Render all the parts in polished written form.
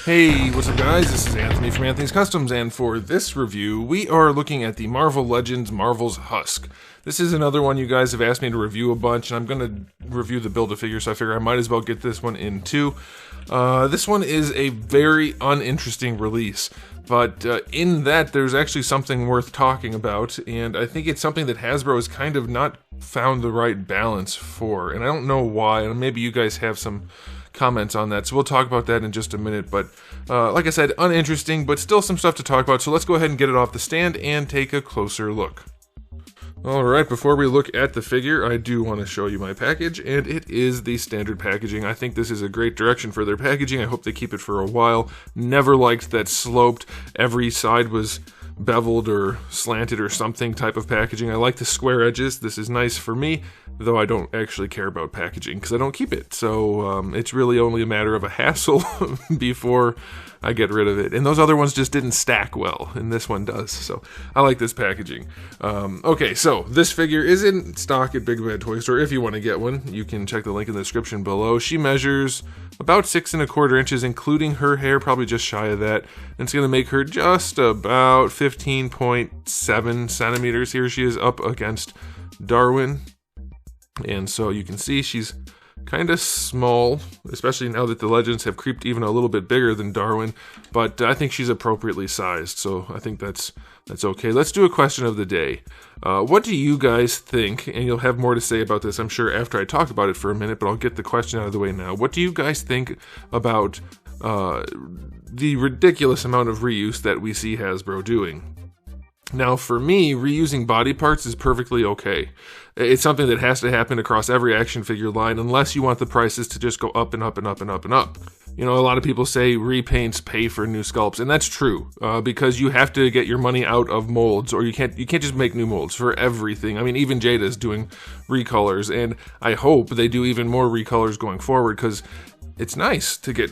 Hey, what's up guys? This is Anthony from Anthony's Customs, and for this review, we are looking at the Marvel Legends Marvel's HUSK. This is another one you guys have asked me to review a bunch, and I'm going to review the Build-A-Figure, so I figure I might as well get this one in too. This one is a very uninteresting release, but in that there's actually something worth talking about, and I think it's something that Hasbro has kind of not found the right balance for, and I don't know why, and maybe you guys have some comments on that, so we'll talk about that in just a minute. But like I said, uninteresting, but still some stuff to talk about, so let's go ahead and get it off the stand and take a closer look. Alright, before we look at the figure, I do want to show you my package, and it is the standard packaging. I think this is a great direction for their packaging. I hope they keep it for a while. Never liked that sloped, every side was beveled or slanted or something type of packaging. I like the square edges. This is nice for me, though I don't actually care about packaging because I don't keep it. So it's really only a matter of a hassle before I get rid of it. And those other ones just didn't stack well, and this one does. So I like this packaging. Okay, so this figure is in stock at Big Bad Toy Store. If you want to get one, you can check the link in the description below. She measures about 6 1/4 inches, including her hair, probably just shy of that. And it's going to make her just about 15.7 centimeters. Here she is up against Darwin. And so you can see she's kind of small, especially now that the Legends have creeped even a little bit bigger than Darwin, but I think she's appropriately sized, so I think that's okay. Let's do a question of the day. What do you guys think, and you'll have more to say about this, I'm sure, after I talk about it for a minute, but I'll get the question out of the way now. What do you guys think about the ridiculous amount of reuse that we see Hasbro doing? Now, for me, reusing body parts is perfectly okay. It's something that has to happen across every action figure line, unless you want the prices to just go up and up and up and up and up. You know, a lot of people say repaints pay for new sculpts, and that's true, because you have to get your money out of molds, or you can't just make new molds for everything. I mean, even Jada's doing recolors, and I hope they do even more recolors going forward, because it's nice to get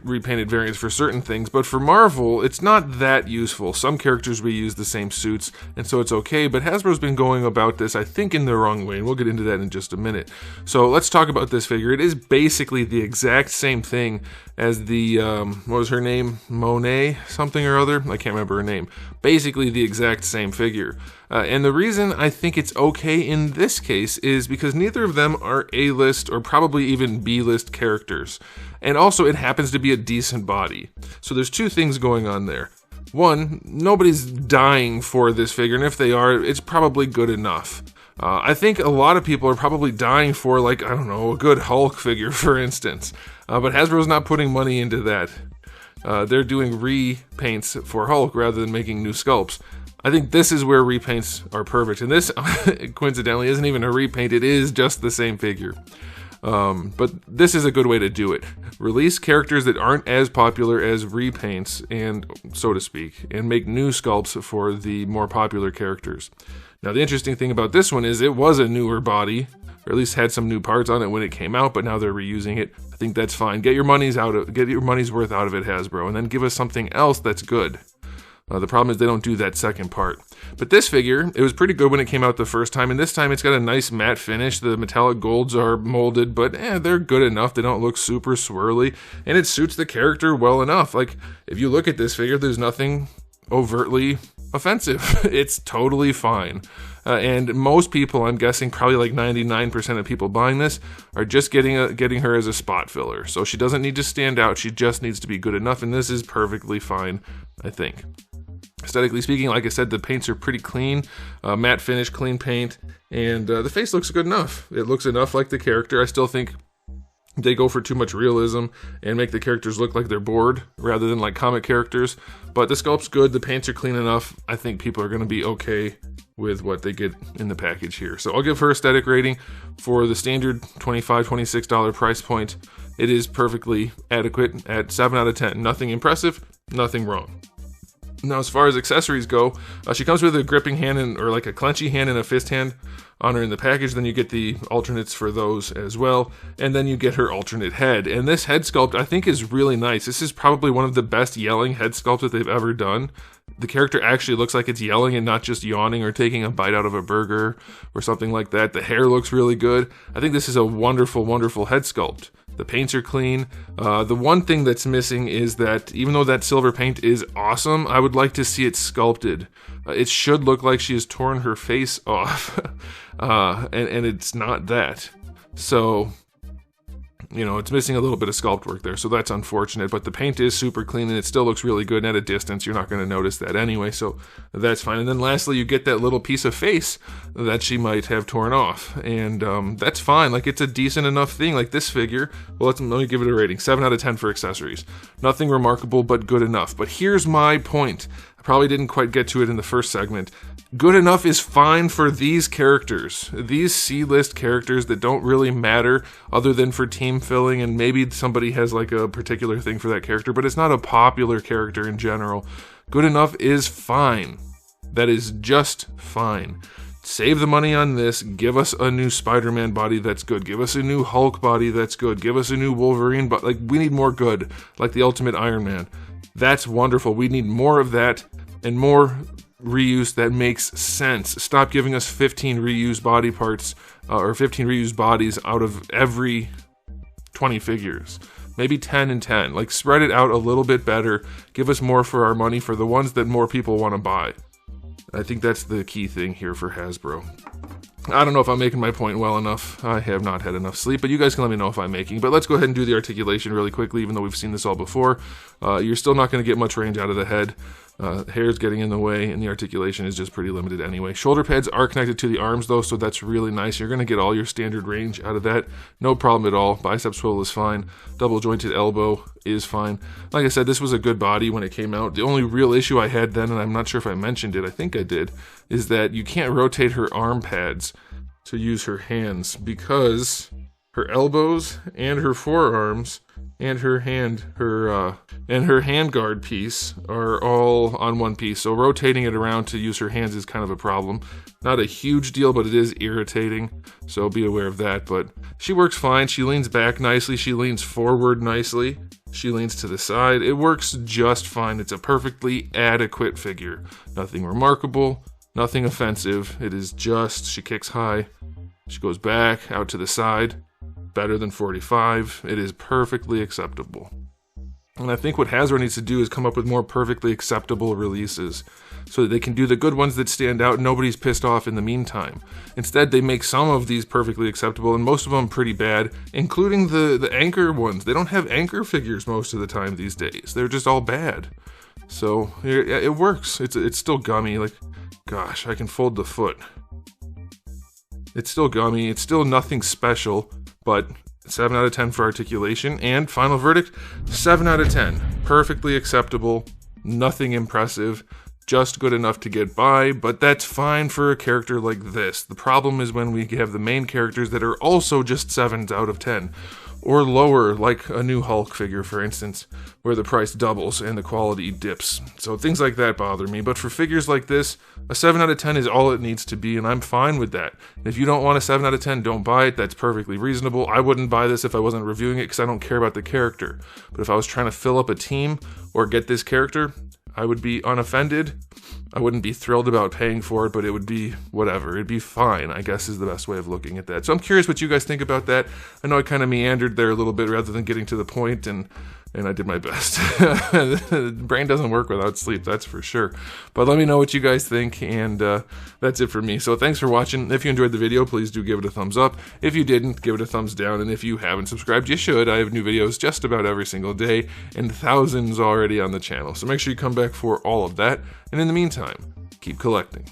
repainted variants for certain things, but for Marvel, it's not that useful. Some characters reuse the same suits, and so it's okay, but Hasbro's been going about this, I think, in the wrong way, and we'll get into that in just a minute. So let's talk about this figure. It is basically the exact same thing as the, what was her name? Monet something or other? I can't remember her name. Basically the exact same figure. And the reason I think it's okay in this case is because neither of them are A-list or probably even B-list characters. And also it happens to be a decent body. So there's two things going on there. One, nobody's dying for this figure, and if they are, it's probably good enough. I think a lot of people are probably dying for, like, I don't know, a good Hulk figure, for instance. But Hasbro's not putting money into that. They're doing repaints for Hulk rather than making new sculpts. I think this is where repaints are perfect, and this, coincidentally, isn't even a repaint, it is just the same figure. But this is a good way to do it. Release characters that aren't as popular as repaints, and so to speak, and make new sculpts for the more popular characters. Now, the interesting thing about this one is it was a newer body, or at least had some new parts on it when it came out, but now they're reusing it. I think that's fine. Get your money's worth out of it, Hasbro, and then give us something else that's good. The problem is they don't do that second part. But this figure, it was pretty good when it came out the first time, and this time it's got a nice matte finish. The metallic golds are molded, but they're good enough. They don't look super swirly, and it suits the character well enough. Like, if you look at this figure, there's nothing overtly offensive. It's totally fine. And most people, I'm guessing probably like 99% of people buying this, are just getting her as a spot filler. So she doesn't need to stand out, she just needs to be good enough, and this is perfectly fine, I think. Aesthetically speaking, like I said, the paints are pretty clean, matte finish, clean paint, and the face looks good enough. It looks enough like the character. I still think they go for too much realism and make the characters look like they're bored rather than like comic characters. But the sculpt's good, the paints are clean enough. I think people are going to be okay with what they get in the package here. So I'll give her aesthetic rating for the standard $25, $26 price point. It is perfectly adequate at 7 out of 10. Nothing impressive, nothing wrong. Now, as far as accessories go, she comes with a gripping hand or like a clenchy hand and a fist hand on her in the package. Then you get the alternates for those as well, and then you get her alternate head. And this head sculpt, I think, is really nice. This is probably one of the best yelling head sculpts that they've ever done. The character actually looks like it's yelling and not just yawning or taking a bite out of a burger or something like that. The hair looks really good. I think this is a wonderful, wonderful head sculpt. The paints are clean. The one thing that's missing is that even though that silver paint is awesome, I would like to see it sculpted. It should look like she has torn her face off, and it's not that. So, you know, it's missing a little bit of sculpt work there, so that's unfortunate, but the paint is super clean and it still looks really good, and at a distance you're not going to notice that anyway, so that's fine. And then lastly, you get that little piece of face that she might have torn off, and that's fine. Like, it's a decent enough thing. Like this figure, well, let me give it a rating. 7 out of 10 for accessories. Nothing remarkable, but good enough. But here's my point. I probably didn't quite get to it in the first segment. Good enough is fine for these characters. These C-list characters that don't really matter other than for team filling, and maybe somebody has like a particular thing for that character, but it's not a popular character in general. Good enough is fine. That is just fine. Save the money on this. Give us a new Spider-Man body that's good. Give us a new Hulk body that's good. Give us a new Wolverine body. Like, we need more good, like the Ultimate Iron Man. That's wonderful. We need more of that and more reuse that makes sense. Stop giving us 15 reused body parts or 15 reused bodies out of every 20 figures. Maybe 10 and 10. Like, spread it out a little bit better. Give us more for our money for the ones that more people want to buy. I think that's the key thing here for Hasbro. I don't know if I'm making my point well enough. I have not had enough sleep, but you guys can let me know if I'm making. But let's go ahead and do the articulation really quickly, even though we've seen this all before. You're still not going to get much range out of the head. Hair's getting in the way, and the articulation is just pretty limited anyway. Shoulder pads are connected to the arms, though, so that's really nice. You're going to get all your standard range out of that. No problem at all. Bicep swivel is fine. Double jointed elbow is fine. Like I said, this was a good body when it came out. The only real issue I had then, and I'm not sure if I mentioned it, I think I did, is that you can't rotate her arm pads to use her hands, because her elbows and her forearms and her hand guard piece are all on one piece, so rotating it around to use her hands is kind of a problem. Not a huge deal, but it is irritating, so be aware of that. But she works fine. She leans back nicely, she leans forward nicely, she leans to the side. It works just fine. It's a perfectly adequate figure. Nothing remarkable, nothing offensive. It is just, she kicks high, she goes back, out to the side. Better than 45. It is perfectly acceptable. And I think what Hasbro needs to do is come up with more perfectly acceptable releases so that they can do the good ones that stand out and nobody's pissed off in the meantime. Instead, they make some of these perfectly acceptable and most of them pretty bad, including the anchor ones. They don't have anchor figures most of the time these days. They're just all bad. So it works. It's still gummy. Like, gosh, I can fold the foot. It's still gummy. It's still nothing special. But 7 out of 10 for articulation, and final verdict, 7 out of 10. Perfectly acceptable, nothing impressive, just good enough to get by, but that's fine for a character like this. The problem is when we have the main characters that are also just 7s out of 10. Or lower, like a new Hulk figure, for instance, where the price doubles and the quality dips. So things like that bother me. But for figures like this, a 7 out of 10 is all it needs to be, and I'm fine with that. If you don't want a 7 out of 10, don't buy it. That's perfectly reasonable. I wouldn't buy this if I wasn't reviewing it because I don't care about the character. But if I was trying to fill up a team or get this character, I would be unoffended. I wouldn't be thrilled about paying for it, but it would be whatever. It'd be fine, I guess, is the best way of looking at that. So I'm curious what you guys think about that. I know I kind of meandered there a little bit rather than getting to the point, and I did my best. The brain doesn't work without sleep, that's for sure. But let me know what you guys think, and that's it for me. So thanks for watching. If you enjoyed the video, please do give it a thumbs up. If you didn't, give it a thumbs down. And if you haven't subscribed, you should. I have new videos just about every single day, and thousands already on the channel. So make sure you come back for all of that. And in the meantime, keep collecting.